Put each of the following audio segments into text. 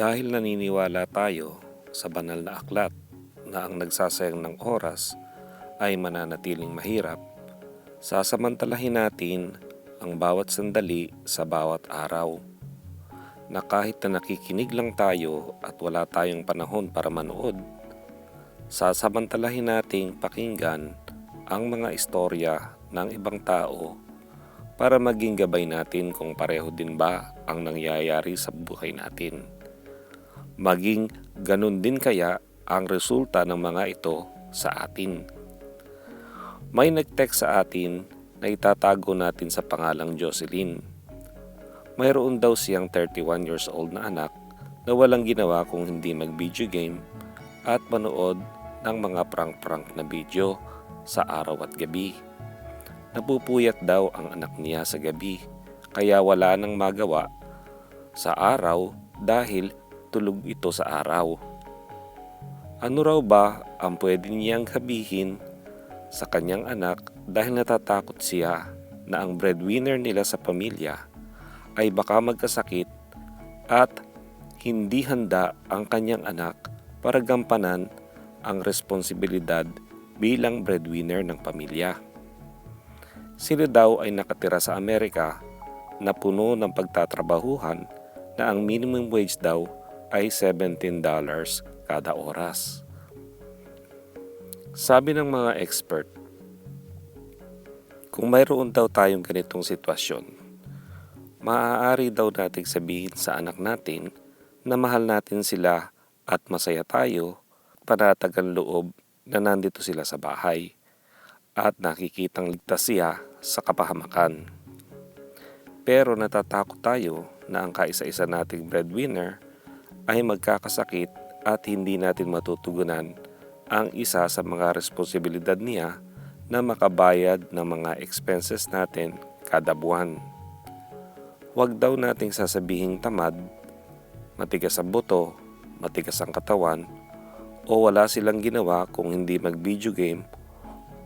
Dahil naniniwala tayo sa banal na aklat na ang nagsasayang ng oras ay mananatiling mahirap, sasamantalahin natin ang bawat sandali sa bawat araw. Na kahit na nakikinig lang tayo at wala tayong panahon para manood, sasamantalahin nating pakinggan ang mga istorya ng ibang tao para maging gabay natin kung pareho din ba ang nangyayari sa buhay natin. Maging ganun din kaya ang resulta ng mga ito sa atin. May nag-text sa atin na itatago natin sa pangalang Jocelyn. Mayroon daw siyang 31 years old na anak na walang ginawa kung hindi mag-video game at manood ng mga prank-prank na video sa araw at gabi. Napupuyat daw ang anak niya sa gabi kaya wala nang magawa sa araw dahil tulog ito sa araw. Ano raw ba ang pwede niyang sabihin sa kanyang anak dahil natatakot siya na ang breadwinner nila sa pamilya ay baka magkasakit at hindi handa ang kanyang anak para gampanan ang responsibilidad bilang breadwinner ng pamilya. Sila daw ay nakatira sa Amerika na puno ng pagtatrabahuhan na ang minimum wage daw ay $17 kada oras. Sabi ng mga expert, kung mayroon daw tayong ganitong sitwasyon, maaari daw nating sabihin sa anak natin na mahal natin sila at masaya tayo, panatag ang loob na nandito sila sa bahay at nakikitang ligtas siya sa kapahamakan. Pero natatakot tayo na ang kaisa-isa nating breadwinner ay magkakasakit at hindi natin matutugunan ang isa sa mga responsibilidad niya na makabayad ng mga expenses natin kada buwan. Huwag daw nating sasabihing tamad, matigas ang buto, matigas ang katawan, o wala silang ginawa kung hindi mag-video game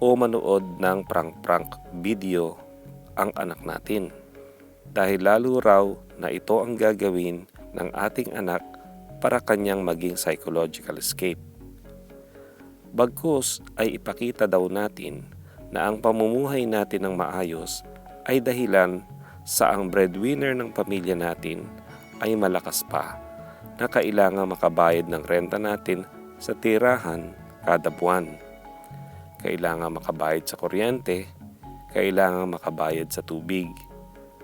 o manood ng prank-prank video ang anak natin. Dahil lalo raw na ito ang gagawin ng ating anak para kanyang maging psychological escape. Bagkus ay ipakita daw natin na ang pamumuhay natin ng maayos ay dahilan sa ang breadwinner ng pamilya natin ay malakas pa na kailangan makabayad ng renta natin sa tirahan kada buwan. Kailangan makabayad sa kuryente, kailangan makabayad sa tubig,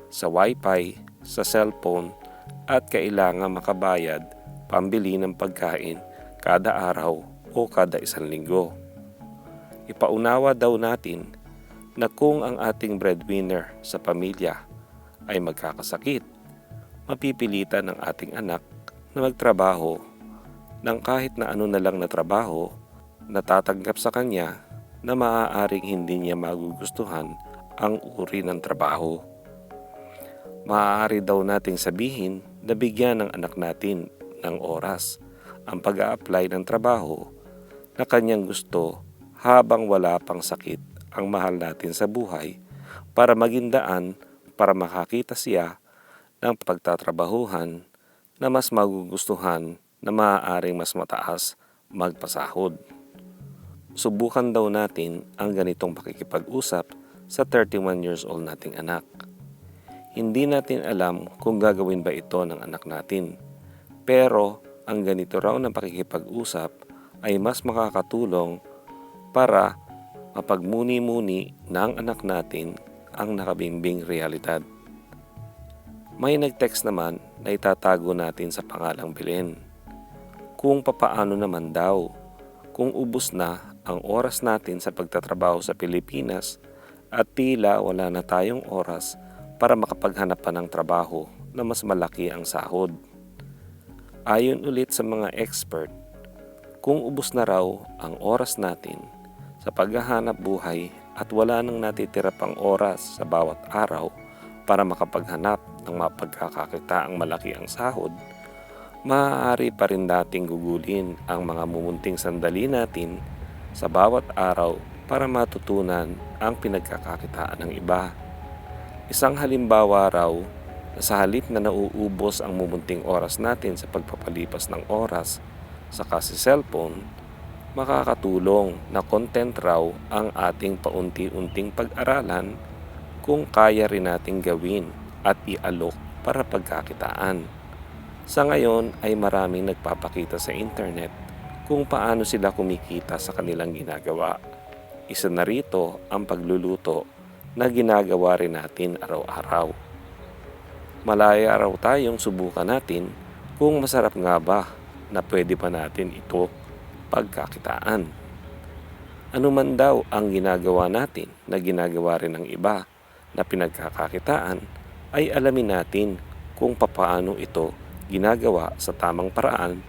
sa wifi, sa cellphone, at kailangan makabayad pambili ng pagkain kada araw o kada isang linggo. Ipaunawa daw natin na kung ang ating breadwinner sa pamilya ay magkakasakit, mapipilitan ng ating anak na magtrabaho ng kahit na ano na lang na trabaho na tatanggap sa kanya na maaaring hindi niya magugustuhan ang uri ng trabaho. Maaari daw nating sabihin na bigyan ng anak natin ng oras ang pag-a-apply ng trabaho na kanyang gusto habang wala pang sakit ang mahal natin sa buhay para maging daan para makakita siya ng pagtatrabahuhan na mas magugustuhan na maaaring mas mataas magpasahod. Subukan daw natin ang ganitong pakikipag-usap sa 31 years old nating anak. Hindi natin alam kung gagawin ba ito ng anak natin. Pero ang ganito raw na pakikipag-usap ay mas makakatulong para mapagmuni-muni ng anak natin ang nakabimbing realidad. May nag-text naman na itatago natin sa pangalang Belen. Kung papaano naman daw, kung ubos na ang oras natin sa pagtatrabaho sa Pilipinas at tila wala na tayong oras para makapaghanap pa ng trabaho na mas malaki ang sahod. Ayon ulit sa mga expert, kung ubos na raw ang oras natin sa paghahanap buhay at wala nang natitira pang oras sa bawat araw para makapaghanap ng mapagkakakitaang malaki ang sahod, maaari pa rin nating gugulin ang mga mumunting sandali natin sa bawat araw para matutunan ang pinagkakakitaan ng iba. Isang halimbawa raw Sa halip na nauubos ang mumunting oras natin sa pagpapalipas ng oras sa cellphone, makakatulong na content raw ang ating paunti-unting pag-aralan kung kaya rin nating gawin at ialok para pagkakitaan. Sa ngayon ay maraming nagpapakita sa internet kung paano sila kumikita sa kanilang ginagawa. Isa na rito ang pagluluto na ginagawa rin natin araw-araw. Malaya raw tayong subukan natin kung masarap nga ba na pwede pa natin ito pagkakitaan. Ano man daw ang ginagawa natin na ginagawa rin ng iba na pinagkakakitaan, ay alamin natin kung papaano ito ginagawa sa tamang paraan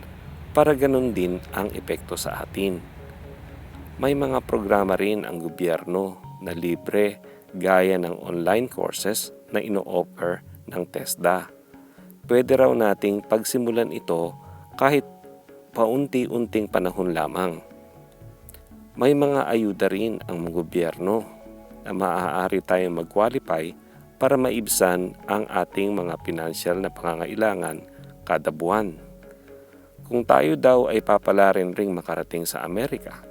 para ganun din ang epekto sa atin. May mga programa rin ang gobyerno na libre gaya ng online courses na ino-offer ng TESDA. Pwede raw nating pagsimulan ito kahit paunti-unting panahon lamang. May mga ayuda rin ang gobyerno na maaari tayong mag-qualify para maibsan ang ating mga pinansyal na pangangailangan kada buwan. Kung tayo daw ay papalarin ring makarating sa Amerika,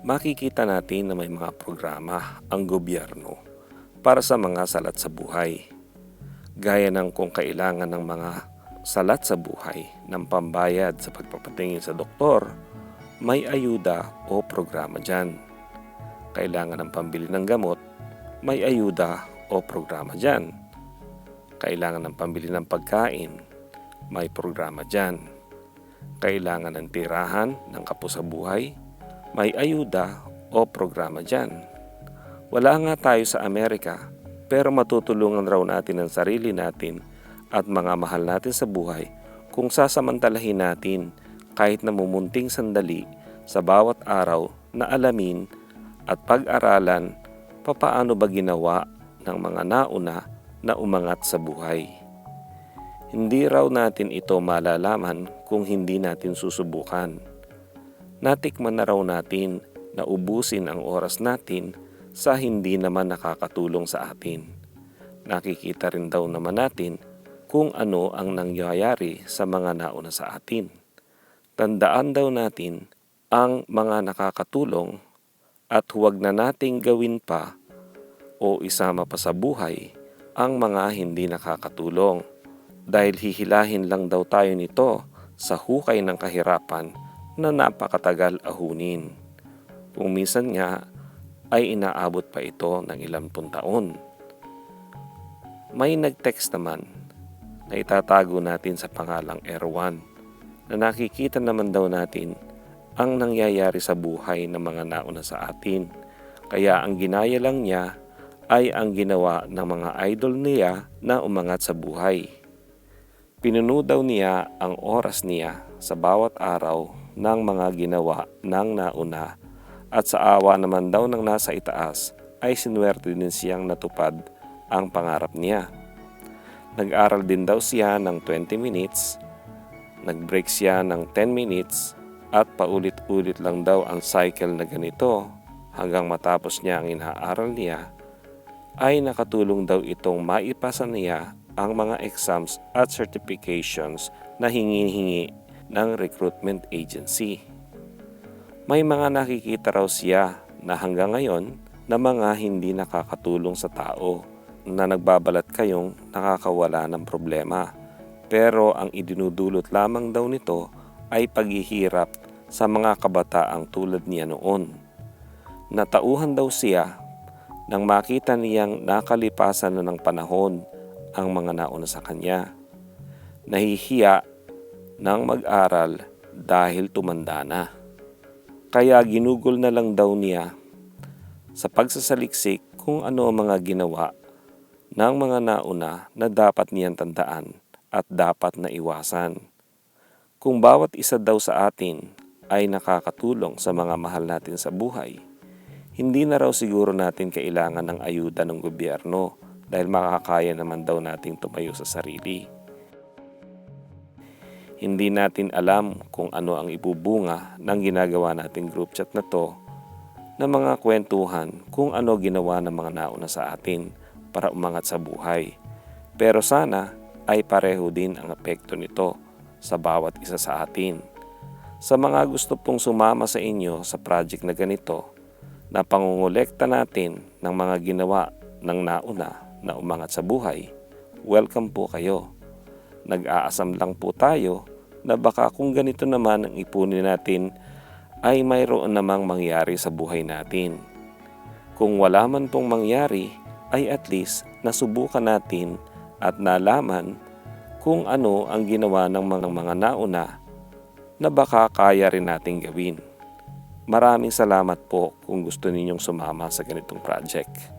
makikita natin na may mga programa ang gobyerno para sa mga salat sa buhay. Gaya ng kung kailangan ng mga salat sa buhay ng pambayad sa pagpapatingin sa doktor, may ayuda o programa dyan. Kailangan ng pambili ng gamot, may ayuda o programa dyan. Kailangan ng pambili ng pagkain, may programa dyan. Kailangan ng tirahan ng kapusabuhay, may ayuda o programa dyan. Wala nga tayo sa Amerika, pero matutulungan raw natin ang sarili natin at mga mahal natin sa buhay kung sasamantalahin natin kahit na mumunting sandali sa bawat araw na alamin at pag-aralan papaano ba ginawa ng mga nauna na umangat sa buhay. Hindi raw natin ito malalaman kung hindi natin susubukan. Natikman na raw natin na ubusin ang oras natin sa hindi naman nakakatulong sa atin. Nakikita rin daw naman natin kung ano ang nangyayari sa mga nauna sa atin. Tandaan daw natin ang mga nakakatulong at huwag na nating gawin pa o isama pa sa buhay ang mga hindi nakakatulong dahil hihilahin lang daw tayo nito sa hukay ng kahirapan na napakatagal ahunin. Kung minsan nga ay inaabot pa ito ng ilang taon. May nag-text naman na itatago natin sa pangalang Erwan na nakikita naman daw natin ang nangyayari sa buhay ng mga nauna sa atin. Kaya ang ginaya lang niya ay ang ginawa ng mga idol niya na umangat sa buhay. Pinuno daw niya ang oras niya sa bawat araw ng mga ginawa ng nauna at sa awa naman daw ng nasa itaas ay sinuwerte din siyang natupad ang pangarap niya. Nag-aral din daw siya ng 20 minutes, nag-break siya ng 10 minutes at paulit-ulit lang daw ang cycle na ganito hanggang matapos niya ang inaaral niya, ay nakatulong daw itong maipasa niya ang mga exams at certifications na hingi-hingi ng recruitment agency. May mga nakikita raw siya na hanggang ngayon na mga hindi nakakatulong sa tao na nagbabalat kayong nakakawala ng problema. Pero ang idinudulot lamang daw nito ay paghihirap sa mga kabataang tulad niya noon. Natauhan daw siya nang makita niyang nakalipasan na ng panahon ang mga nauna sa kanya. Nahihiya ng mag-aral dahil tumanda na. Kaya ginugol na lang daw niya sa pagsasaliksik kung ano ang mga ginawa ng mga nauna na dapat niyang tandaan at dapat na iwasan. Kung bawat isa daw sa atin ay nakakatulong sa mga mahal natin sa buhay, hindi na raw siguro natin kailangan ng ayuda ng gobyerno dahil makakaya naman daw nating tumayo sa sarili. Hindi natin alam kung ano ang ibubunga ng ginagawa nating group chat na to na mga kwentuhan kung ano ginawa ng mga nauna sa atin para umangat sa buhay. Pero sana ay pareho din ang epekto nito sa bawat isa sa atin. Sa mga gusto pong sumama sa inyo sa project na ganito, na pangungulekta natin ng mga ginawa ng nauna na umangat sa buhay, welcome po kayo. Nag-aasam lang po tayo na baka kung ganito naman ang ipunin natin ay mayroon namang mangyari sa buhay natin. Kung wala man pong mangyari ay at least nasubukan natin at nalaman kung ano ang ginawa ng mga nauna na baka kaya rin nating gawin. Maraming salamat po kung gusto ninyong sumama sa ganitong project.